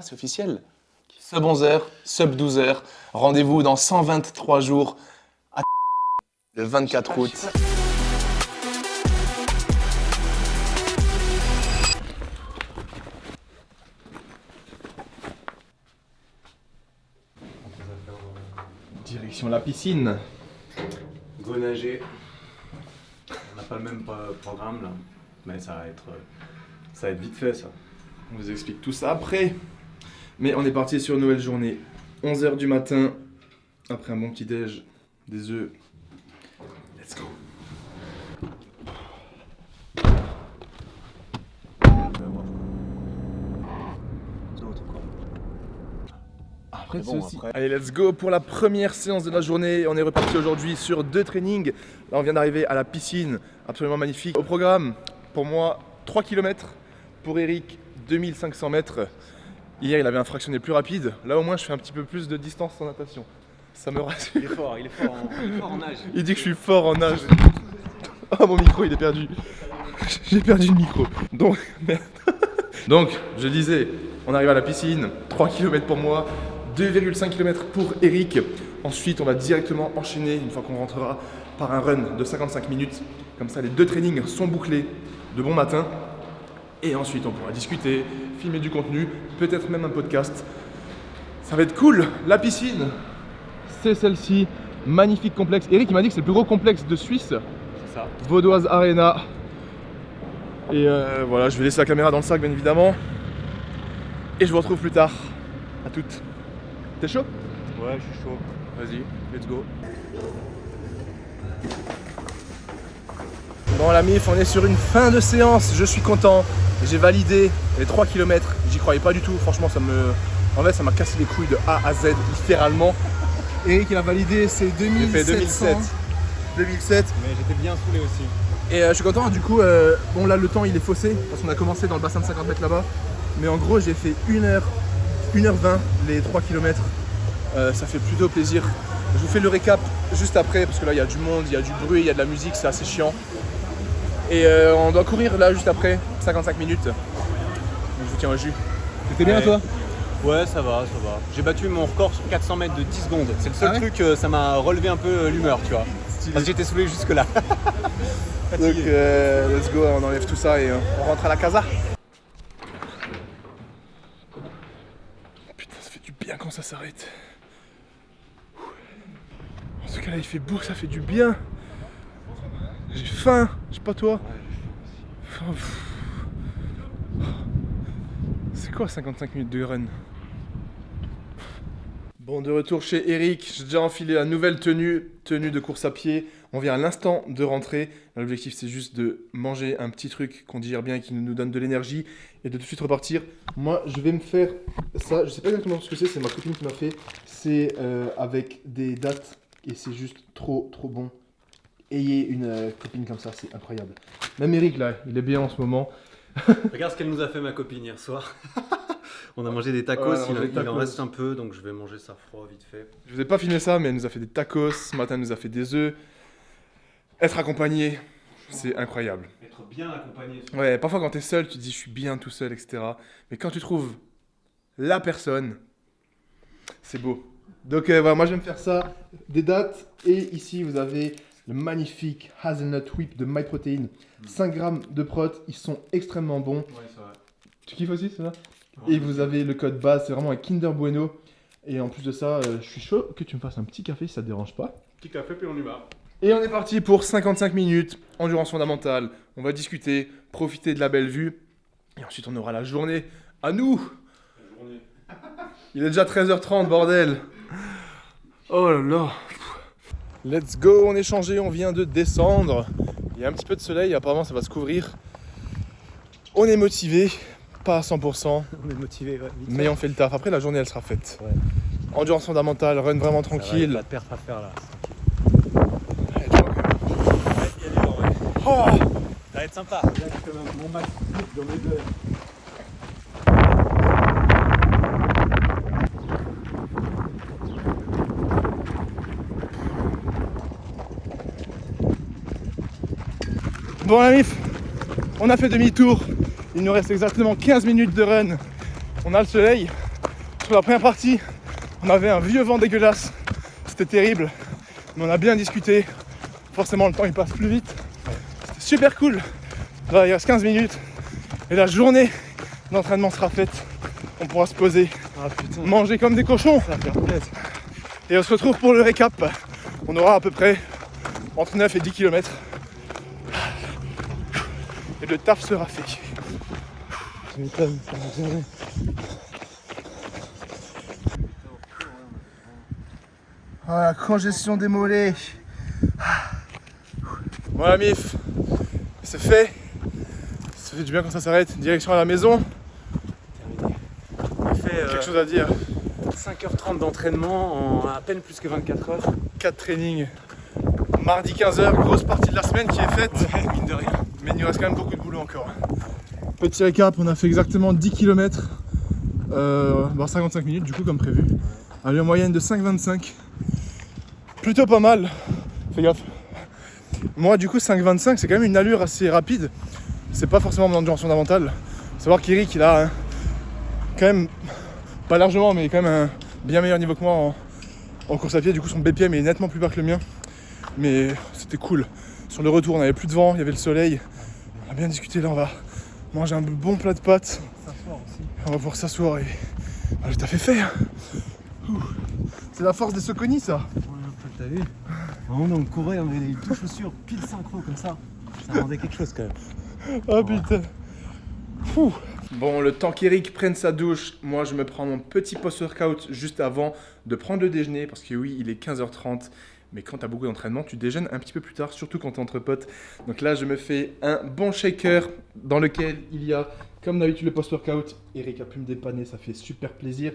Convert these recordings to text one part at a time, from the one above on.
là, c'est officiel. Sub 11h, sub 12h. Rendez-vous dans 123 jours à le 24 août. Direction la piscine. Go nager. On n'a pas le même programme là, mais ça va être vite fait ça. On vous explique tout ça après. Mais on est parti sur une nouvelle journée. 11h du matin, après un bon petit déj, des œufs. Let's go. Après, bon, c'est aussi. après. Allez, let's go pour la première séance de la journée. On est reparti aujourd'hui sur 2 trainings. Là, on vient d'arriver à la piscine, absolument magnifique. Au programme, pour moi, 3 km. Pour Eric, 2500 mètres. Hier, il avait un fractionné plus rapide. Là, au moins, je fais un petit peu plus de distance en natation. Ça me rassure. Il est fort en nage. Il dit que je suis fort en nage. Oh, mon micro, il est perdu. J'ai perdu le micro. Donc, merde. Donc, je disais, on arrive à la piscine, 3 km pour moi, 2,5 km pour Eric. Ensuite, on va directement enchaîner, une fois qu'on rentrera, par un run de 55 minutes. Comme ça, les 2 trainings sont bouclés de bon matin. Et ensuite, on pourra discuter, filmer du contenu, peut-être même un podcast. Ça va être cool. La piscine, c'est celle-ci. Magnifique complexe. Eric, il m'a dit que c'est le plus gros complexe de Suisse. C'est ça. Vaudoise Arena. Et voilà, je vais laisser la caméra dans le sac, bien évidemment. Et je vous retrouve plus tard. À toutes. T'es chaud? Ouais, je suis chaud. Vas-y, let's go. Bon la MIF, on est sur une fin de séance, je suis content. J'ai validé les 3 km, j'y croyais pas du tout, franchement en fait ça m'a cassé les couilles de A à Z, littéralement. Eric il a validé ses 2007. 2007. Mais j'étais bien saoulé aussi. Et je suis content, du coup, bon là le temps il est faussé, parce qu'on a commencé dans le bassin de 50 mètres là-bas. Mais en gros j'ai fait 1h20 les 3 km, ça fait plutôt plaisir. Je vous fais le récap juste après, parce que là il y a du monde, il y a du bruit, il y a de la musique, c'est assez chiant. Et on doit courir là juste après, 55 minutes. Donc je vous tiens au jus. C'était bien toi? Ouais, ça va. J'ai battu mon record sur 400 mètres de 10 secondes. C'est le seul truc, ça m'a relevé un peu l'humeur, tu vois. Parce que j'étais saoulé jusque là. Donc let's go, on enlève tout ça et on rentre à la casa. Putain, ça fait du bien quand ça s'arrête. En tout cas là il fait beau, ça fait du bien. J'ai faim, je sais pas toi. C'est quoi 55 minutes de run? Bon, de retour chez Eric, j'ai déjà enfilé la nouvelle tenue de course à pied. On vient à l'instant de rentrer. L'objectif c'est juste de manger un petit truc qu'on digère bien et qui nous donne de l'énergie et de tout de suite repartir. Moi je vais me faire ça, je sais pas exactement ce que c'est ma copine qui m'a fait. C'est avec des dattes et c'est juste trop bon. Ayez une copine comme ça, c'est incroyable. Même Eric là, il est bien en ce moment. Regarde ce qu'elle nous a fait ma copine hier soir. On a mangé des tacos, il en reste un peu, donc je vais manger ça froid vite fait. Je vous ai pas filmé ça, mais elle nous a fait des tacos, ce matin elle nous a fait des œufs. Être accompagné, c'est incroyable. Être bien accompagné. Ouais, parfois quand t'es seul, tu te dis je suis bien tout seul, etc. Mais quand tu trouves la personne, c'est beau. Donc voilà, moi je vais me faire ça, des dattes, et ici vous avez le magnifique Hazelnut Whip de MyProtein. 5 grammes de prot, ils sont extrêmement bons. Ouais, c'est vrai. Tu kiffes aussi, c'est ça? Et vous avez le code base, c'est vraiment un Kinder Bueno. Et en plus de ça, je suis chaud que tu me fasses un petit café si ça te dérange pas. Petit café, puis on y va. Et on est parti pour 55 minutes, endurance fondamentale. On va discuter, profiter de la belle vue. Et ensuite, on aura la journée à nous. La journée. Il est déjà 13h30, bordel. Oh là là. Let's go, on est changé, on vient de descendre. Il y a un petit peu de soleil, apparemment ça va se couvrir. On est motivé, pas à 100%. On est motivé, ouais. Mais on fait le taf. Après, la journée, elle sera faite. Ouais. Endurance fondamentale, run vraiment tranquille. Pas de perf à faire là. Ouais, tu vois que- Ouais, il y a du vent, ouais. Oh, Ça va être sympa. Mon max dans mes deux. bon, la MIF, on a fait demi-tour. Il nous reste exactement 15 minutes de run. On a le soleil. Sur la première partie, on avait un vieux vent dégueulasse. C'était terrible. Mais on a bien discuté. Forcément, le temps il passe plus vite. C'était super cool. Là, il reste 15 minutes. Et la journée d'entraînement sera faite. On pourra se poser, manger comme des cochons. Ça va faire plaisir. Et on se retrouve pour le récap. On aura à peu près entre 9 et 10 km. Et le taf sera fait. Tu m'étonnes, ça va gérer. Voilà, congestion des mollets. Voilà Mif, c'est fait. Ça fait du bien quand ça s'arrête. Direction à la maison. On fait Quelque chose à dire. 5h30 d'entraînement en à peine plus que 24 heures. 4 trainings. Mardi 15h, grosse partie de la semaine qui est faite. Ouais, mine de rien. Mais il nous reste quand même beaucoup de boulot encore. Petit récap, on a fait exactement 10 km. 55 minutes du coup comme prévu. Allez, en moyenne de 5,25. Plutôt pas mal. Fais gaffe. Moi du coup 5,25 c'est quand même une allure assez rapide. C'est pas forcément mon endurance fondamentale. Faut savoir qu'Eric il a quand même, pas largement mais quand même un bien meilleur niveau que moi en course à pied. Du coup son BPM est nettement plus bas que le mien. Mais c'était cool. Sur le retour on avait plus de vent, il y avait le soleil. On a bien discuté, là on va manger un bon plat de pâtes. On va pouvoir s'asseoir et... Ah, t'as fait hein. C'est la force des Soconi ça. T'as vu? Vraiment, on courait, on avait les deux chaussures pile synchro comme ça. Ça rendait quelque chose quand même. Oh putain. Fou. Bon, le temps qu'Eric prenne sa douche, moi je me prends mon petit post-workout juste avant de prendre le déjeuner parce que oui, il est 15h30. Mais quand tu as beaucoup d'entraînement, tu déjeunes un petit peu plus tard, surtout quand tu es entre potes. Donc là, je me fais un bon shaker dans lequel il y a, comme d'habitude, le post-workout. Eric a pu me dépanner, ça fait super plaisir.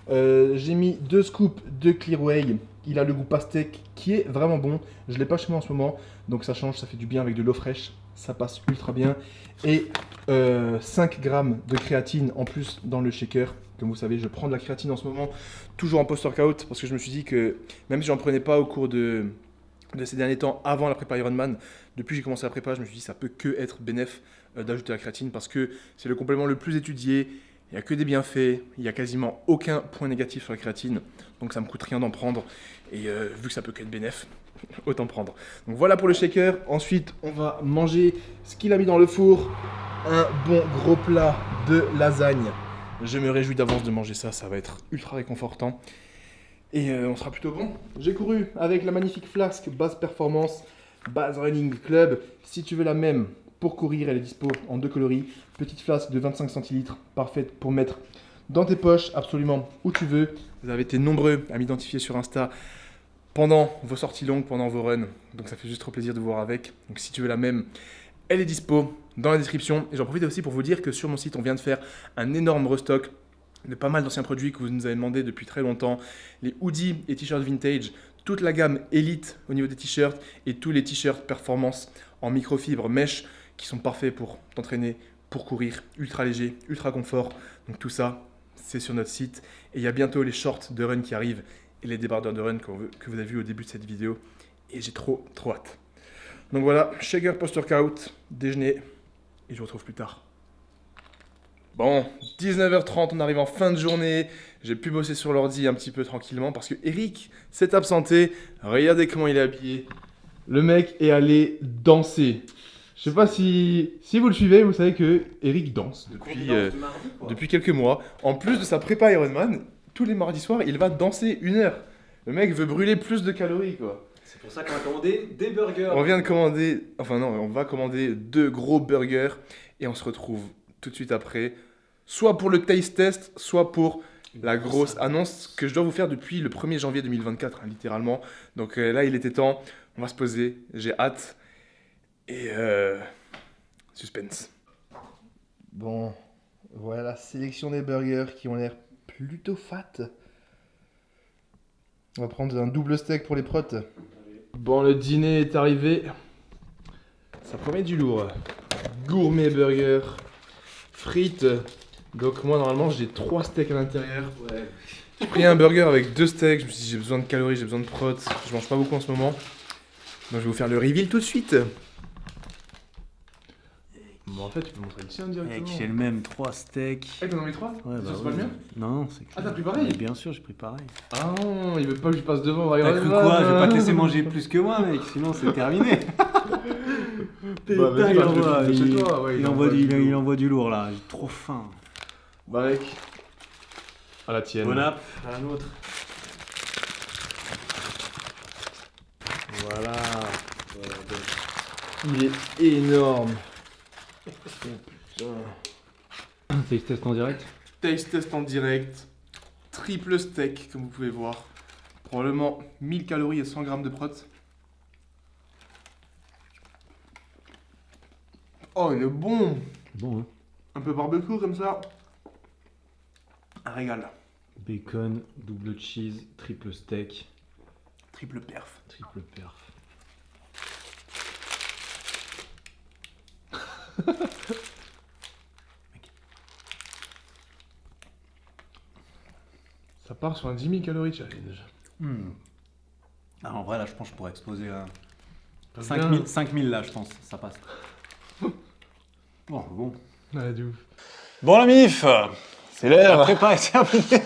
J'ai mis 2 scoops de Clearway. Il a le goût pastèque qui est vraiment bon. Je ne l'ai pas chez moi en ce moment, donc ça change, ça fait du bien avec de l'eau fraîche. Ça passe ultra bien. Et 5 grammes de créatine en plus dans le shaker. Comme vous savez, je prends de la créatine en ce moment, toujours en post-workout, parce que je me suis dit que même si j'en prenais pas au cours de ces derniers temps, avant la prépa Ironman, depuis que j'ai commencé la prépa, je me suis dit que ça peut que être bénéf d'ajouter la créatine, parce que c'est le complément le plus étudié, il n'y a que des bienfaits, il n'y a quasiment aucun point négatif sur la créatine, donc ça me coûte rien d'en prendre, et vu que ça peut que être bénéf, autant prendre. Donc voilà pour le shaker. Ensuite, on va manger ce qu'il a mis dans le four, un bon gros plat de lasagne. Je me réjouis d'avance de manger ça, ça va être ultra réconfortant. Et on sera plutôt bon. J'ai couru avec la magnifique flasque Base Performance, Base Running Club. Si tu veux la même pour courir, elle est dispo en 2 coloris. Petite flasque de 25 centilitres, parfaite pour mettre dans tes poches, absolument où tu veux. Vous avez été nombreux à m'identifier sur Insta pendant vos sorties longues, pendant vos runs. Donc ça fait juste trop plaisir de vous voir avec. Donc si tu veux la même, elle est dispo dans la description. Et j'en profite aussi pour vous dire que sur mon site, on vient de faire un énorme restock de pas mal d'anciens produits que vous nous avez demandé depuis très longtemps. Les hoodies et t-shirts vintage, toute la gamme Elite au niveau des t-shirts et tous les t-shirts performance en microfibre mèche qui sont parfaits pour t'entraîner, pour courir, ultra léger, ultra confort. Donc tout ça, c'est sur notre site. Et il y a bientôt les shorts de run qui arrivent et les débardeurs de run que vous avez vu au début de cette vidéo. Et j'ai trop hâte. Donc voilà, shaker post-workout, déjeuner, et je vous retrouve plus tard. Bon, 19h30, on arrive en fin de journée. J'ai pu bosser sur l'ordi un petit peu tranquillement parce que Eric s'est absenté. Regardez comment il est habillé. Le mec est allé danser. Je sais pas si vous le suivez, vous savez que Eric danse depuis quelques mois. En plus de sa prépa Ironman, tous les mardis soirs, il va danser 1 heure. Le mec veut brûler plus de calories, quoi. C'est pour ça qu'on a commandé des burgers. On vient de commander, enfin non, on va commander 2 gros burgers et on se retrouve tout de suite après, soit pour le taste test, soit pour la grosse annonce que je dois vous faire depuis le 1er janvier 2024, hein, littéralement. Donc là, il était temps, on va se poser, j'ai hâte et suspense. Bon, voilà la sélection des burgers qui ont l'air plutôt fat. On va prendre un double steak pour les protes. Bon, le dîner est arrivé. Ça promet du lourd. Gourmet burger, frites. Donc moi, normalement, j'ai 3 steaks à l'intérieur. Ouais. J'ai pris un burger avec 2 steaks. Je me suis dit, j'ai besoin de calories, j'ai besoin de protes. Je mange pas beaucoup en ce moment. Donc je vais vous faire le reveal tout de suite. Mais en fait, tu peux montrer le tien directement. Mec, j'ai le même 3 steaks. Eh, t'en as mis 3? Ouais, C'est pas le mien? Non, c'est. Ah, t'as pris pareil? Bien sûr, j'ai pris pareil. Ah non, il veut pas que je passe devant. T'as cru quoi? Je vais pas te laisser manger plus que moi, mec, sinon c'est terminé. Bah, vas-y, il bah, je envoie, le filme de chez toi, ouais, il envoie du lourd là, j'ai trop faim. Bah, mec. À la tienne. Bon app, à la nôtre. Voilà. Il est énorme. Taste test en direct. Taste test en direct. Triple steak, comme vous pouvez voir. Probablement 1000 calories et 100 grammes de prot. Oh, il est bon. Bon, hein. Un peu barbecue comme ça. Un régal. Bacon, double cheese, triple steak, Triple perf. triple perf. Ça part sur un 10 000 calories challenge. Ah, en vrai, là, je pense que je pourrais exploser à Ça vient. 5000 là, je pense, ça passe. Bon. Ouais, de ouf. Bon, la mif, C'est l'heure. prépa est terminée.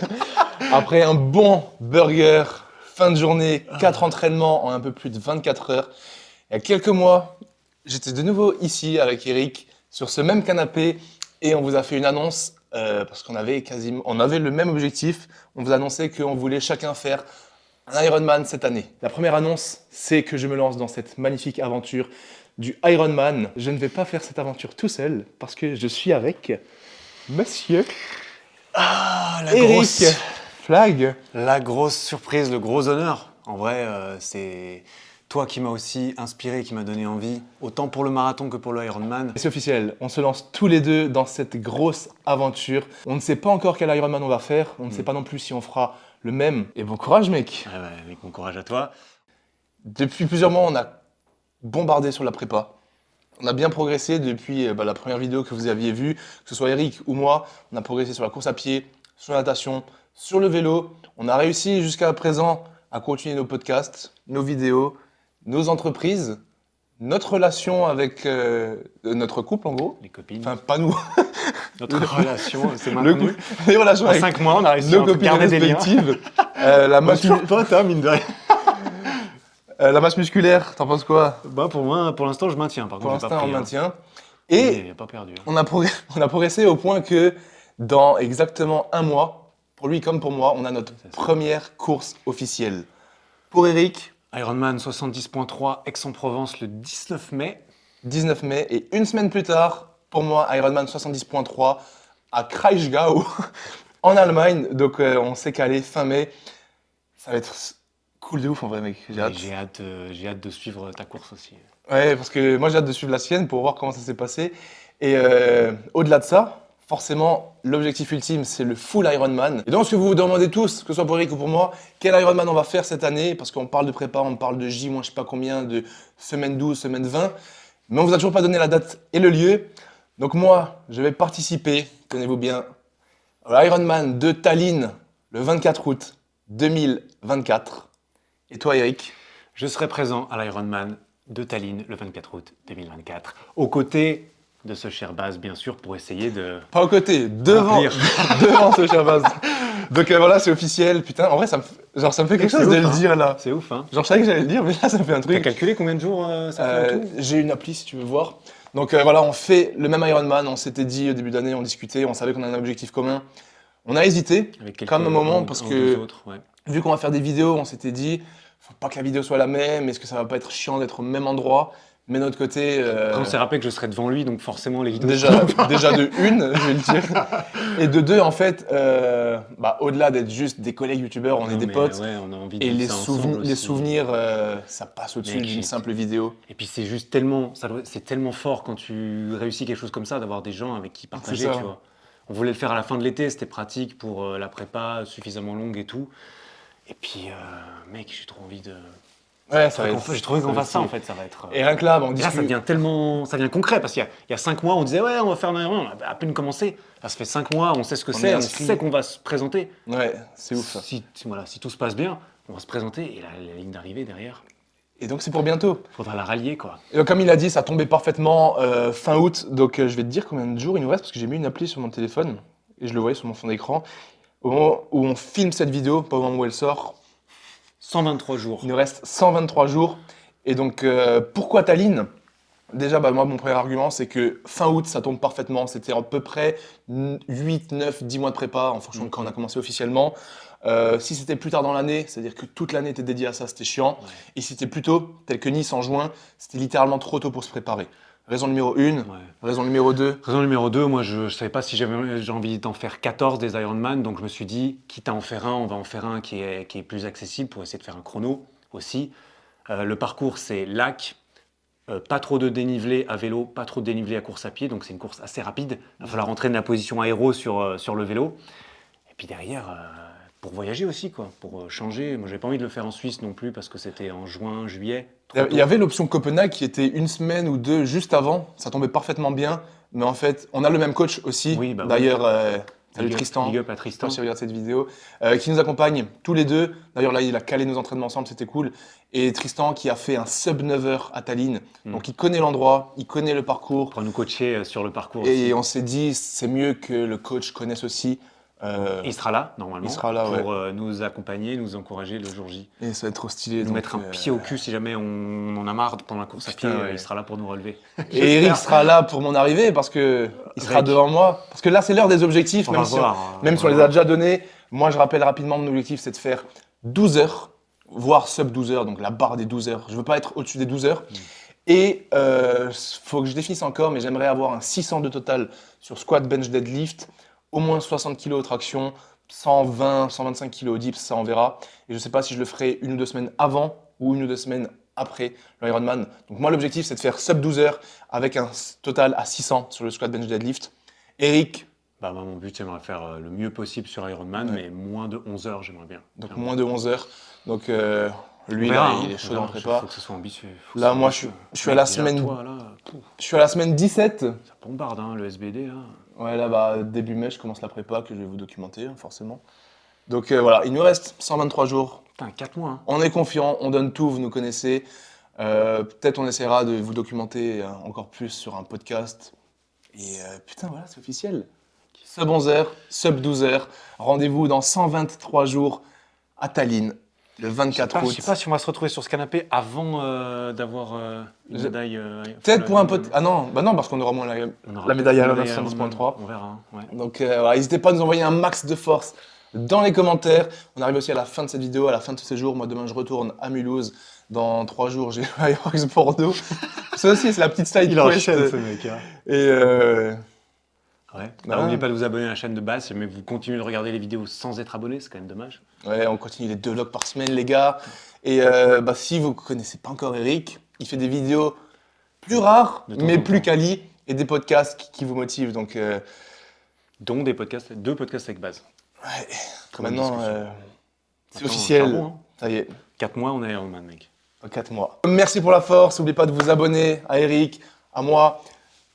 Après un bon burger, fin de journée, 4 entraînements en un peu plus de 24 heures. Il y a quelques mois, j'étais de nouveau ici avec Eric sur ce même canapé et on vous a fait une annonce parce qu'on avait le même objectif. On vous annonçait qu'on voulait chacun faire un Ironman cette année. La première annonce, c'est que je me lance dans cette magnifique aventure du Ironman. Je ne vais pas faire cette aventure tout seul parce que je suis avec Monsieur Ah, Eric Flag. La grosse surprise, le gros honneur. En vrai, c'est toi qui m'as aussi inspiré, qui m'a donné envie, autant pour le marathon que pour le Ironman. C'est officiel, on se lance tous les deux dans cette grosse aventure. On ne sait pas encore quel Ironman on va faire, on ne sait pas non plus si on fera le même. Et bon courage mec. Ouais, mec, bon courage à toi. Depuis plusieurs mois, on a bombardé sur la prépa. On a bien progressé depuis la première vidéo que vous aviez vue, que ce soit Eric ou moi. On a progressé sur la course à pied, sur la natation, sur le vélo. On a réussi jusqu'à présent à continuer nos podcasts, nos vidéos, nos entreprises, notre relation avec notre couple en gros. Les copines. Enfin, pas nous. Notre relation, c'est Le maintenu. couple, les relations En avec 5 mois, on a réussi nos à copines garder des liens. respectives. La, masse, Toujours pote, hein, mine de rien. la masse musculaire, t'en penses quoi? Bah, pour moi, pour l'instant, je maintiens. Par Pour contre, j'ai l'instant, pas on pris, hein. maintient. Mais Et il a pas perdu. Hein. on a progressé au point que dans exactement un mois, pour lui comme pour moi, on a notre première course officielle. Pour Eric, Ironman 70.3 Aix-en-Provence le 19 mai. 19 mai, et une semaine plus tard, pour moi, Ironman 70.3 à Kraichgau, en Allemagne. Donc on s'est calé fin mai. Ça va être cool de ouf en vrai mec, j'ai hâte. J'ai hâte de suivre ta course aussi. Ouais, parce que moi j'ai hâte de suivre la sienne pour voir comment ça s'est passé. Et au-delà de ça, forcément, l'objectif ultime, c'est le full Ironman. Et donc, ce que vous vous demandez tous, que ce soit pour Eric ou pour moi, quel Ironman on va faire cette année, parce qu'on parle de prépa, on parle de J, moi je sais pas combien, de semaine 12, semaine 20, mais on vous a toujours pas donné la date et le lieu. Donc moi, je vais participer, tenez-vous bien, au Ironman de Tallinn le 24 août 2024. Et toi, Eric? Je serai présent à l'Ironman de Tallinn le 24 août 2024, aux côtés de ce cher Baz, bien sûr, pour essayer de... Pas aux côtés, devant, Remplir. devant ce cher Baz. Donc voilà, c'est officiel. Putain, en vrai, ça me fait quelque chose de le dire là. C'est ouf, hein. Genre, je savais que j'allais le dire, mais là, ça me fait un T'as truc. calculé combien de jours ça fait en tout? J'ai une appli si tu veux voir. Donc voilà, on fait le même Ironman. On s'était dit au début d'année, on discutait, on savait qu'on avait un objectif commun. On a hésité, Avec quelques- comme un moment, un- parce un ou que deux autres, ouais. vu qu'on va faire des vidéos, on s'était dit, faut pas que la vidéo soit la même. Est-ce que ça va pas être chiant d'être au même endroit? Mais de notre côté, Après, on s'est rappelé que je serais devant lui, donc forcément les vidéos... déjà de une, je vais le dire, et de deux, en fait, au-delà d'être juste des collègues youtubeurs, on est Non, des mais potes. ouais, on a envie de Et vivre les, ça ensemble les aussi. souvenirs, ça passe au-dessus Mec, d'une j'ai- simple vidéo. Et puis c'est juste tellement, c'est tellement fort quand tu réussis quelque chose comme ça, d'avoir des gens avec qui partager, ça. tu vois. On voulait le faire à la fin de l'été, c'était pratique pour la prépa suffisamment longue et tout. Et puis, mec, j'ai trop envie de... Ouais, ça va être. J'ai trouvé qu'on ça va fasse ça, être en fait, ça va être... Et rien que là, on Et là, discute. ça devient tellement... Ça devient concret, parce qu'il y a 5 mois, on disait, ouais, on va faire un Ironman, on a à peine commencé. Là, ça fait 5 mois, on sait ce que On est c'est, on inscrit. sait qu'on va se présenter. Ouais, c'est ouf ça. Si tout se passe bien, on va se présenter, et la ligne d'arrivée derrière... Et donc c'est pour bientôt. Faudra la rallier, quoi. Et donc, comme il a dit, ça tombait parfaitement fin août. Donc je vais te dire combien de jours il nous reste parce que j'ai mis une appli sur mon téléphone et je le voyais sur mon fond d'écran. Au moment où on filme cette vidéo, pas au moment où elle sort, 123 jours. il nous reste 123 jours. Et donc pourquoi Tallinn? Déjà, moi, mon premier argument, c'est que fin août, ça tombe parfaitement. C'était à peu près 8, 9, 10 mois de prépa en fonction de quand on a commencé officiellement. Si c'était plus tard dans l'année, c'est-à-dire que toute l'année était dédiée à ça, c'était chiant. Ouais. Et si c'était plus tôt, tel que Nice en juin, c'était littéralement trop tôt pour se préparer. Raison numéro 1. Ouais. Raison numéro 2. Raison numéro 2, moi je savais pas si j'ai envie d'en faire 14 des Ironman, donc je me suis dit, quitte à en faire un, on va en faire un qui est plus accessible pour essayer de faire un chrono aussi. Le parcours, c'est lac, pas trop de dénivelé à vélo, pas trop de dénivelé à course à pied, donc c'est une course assez rapide. Il va falloir entrer de la position aéro sur le vélo. Et puis derrière, pour voyager aussi, quoi, pour changer. Moi, j'avais pas envie de le faire en Suisse non plus parce que c'était en juin, juillet. trop Il y tôt. avait l'option Copenhague qui était une semaine ou deux juste avant. Ça tombait parfaitement bien. Mais en fait, on a le même coach aussi. Oui, bah oui. D'ailleurs, salut Big up- Tristan. Big up à Je sais Tristan. pas si tu regardes cette vidéo, qui nous accompagne tous les deux. D'ailleurs, là, il a calé nos entraînements ensemble, c'était cool. Et Tristan qui a fait un sub 9 heures à Tallinn. Donc, il connaît l'endroit, il connaît le parcours. Pour nous coacher sur le parcours Et aussi. on s'est dit, c'est mieux que le coach connaisse aussi. Il sera là, normalement, il sera là, pour nous accompagner, nous encourager le jour J. Et ça va être trop stylé. Nous donc, mettre un pied au cul si jamais on en a marre pendant la course à pied, Putain, ouais. il sera là pour nous relever. Et Eric sera là pour mon arrivée parce que il sera Avec. devant moi. Parce que là, c'est l'heure des objectifs, On même va si voir, même si on les a déjà donnés. Moi, je rappelle rapidement, mon objectif, c'est de faire 12 heures, voire sub 12 heures, donc la barre des 12 heures. Je veux pas être au-dessus des 12 heures. Et faut que je définisse encore, mais j'aimerais avoir un 600 de total sur squat, bench, deadlift, au moins 60 kg aux tractions, 120, 125 kg au dips, ça on verra. Et je sais pas si je le ferai une ou deux semaines avant ou une ou deux semaines après le Ironman. Donc moi, l'objectif, c'est de faire sub 12 heures avec un total à 600 sur le squat, bench, deadlift. Eric, Bah, moi, mon but, j'aimerais faire le mieux possible sur Ironman, mais moins de 11 heures, j'aimerais bien. donc Clairement. moins de 11 heures. Donc lui, On verra, là, hein, il est on chaud verra. dans le prépa. Faut que ce soit ambitieux. Faut que Là, ce soit moi, ambitieux. je suis à la Mec, semaine- toi, là, pouf, Je suis à la semaine 17. ça bombarde, hein, le SBD, là. Ouais, là, début mai, je commence la prépa que je vais vous documenter, hein, forcément. Donc voilà, il nous reste 123 jours. Putain, 4 mois, hein. On est confiant, on donne tout, vous nous connaissez. Peut-être on essaiera de vous documenter encore plus sur un podcast. Et putain, voilà, c'est officiel. Sub 11 heures, sub 12 heures. Rendez-vous dans 123 jours à Tallinn, le 24 Je août. sais pas si on va se retrouver sur ce canapé avant d'avoir une Je- médaille. Peut-être pour un podcast. Ah non, bah non, parce qu'on aura moins On aura la médaille à peut-être la une médaille 910.3. On verra, hein, ouais. Donc voilà, n'hésitez pas à nous envoyer un max de force dans les commentaires. On arrive aussi à la fin de cette vidéo, à la fin de ce séjour. Moi, demain, je retourne à Mulhouse. Dans 3 jours, j'ai Ajax Bordeaux. Ça aussi, c'est la petite side quest. mec. Hein. Et Ouais. Bah, N'oubliez pas de vous abonner à la chaîne de base, mais vous continuez de regarder les vidéos sans être abonné, c'est quand même dommage. ouais, on continue les 2 vlogs par semaine, les gars. Et si vous ne connaissez pas encore Eric, il fait des vidéos plus rares, De temps mais en plus temps. quali, et des podcasts qui vous motivent. Donc, Dont des podcasts, 2 podcasts avec base. ouais, Très bonne maintenant, discussion. c'est Attends, officiel. charbon, hein. Ça y est. 4 mois, on est Ironman, mec. 4 mois. Merci pour la force. N'oubliez pas de vous abonner à Eric, à moi.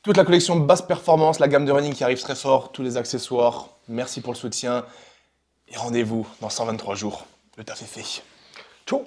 Toute la collection basse performance, la gamme de running qui arrive très fort, tous les accessoires. Merci pour le soutien. Et rendez-vous dans 123 jours. Le taf est fait. Ciao.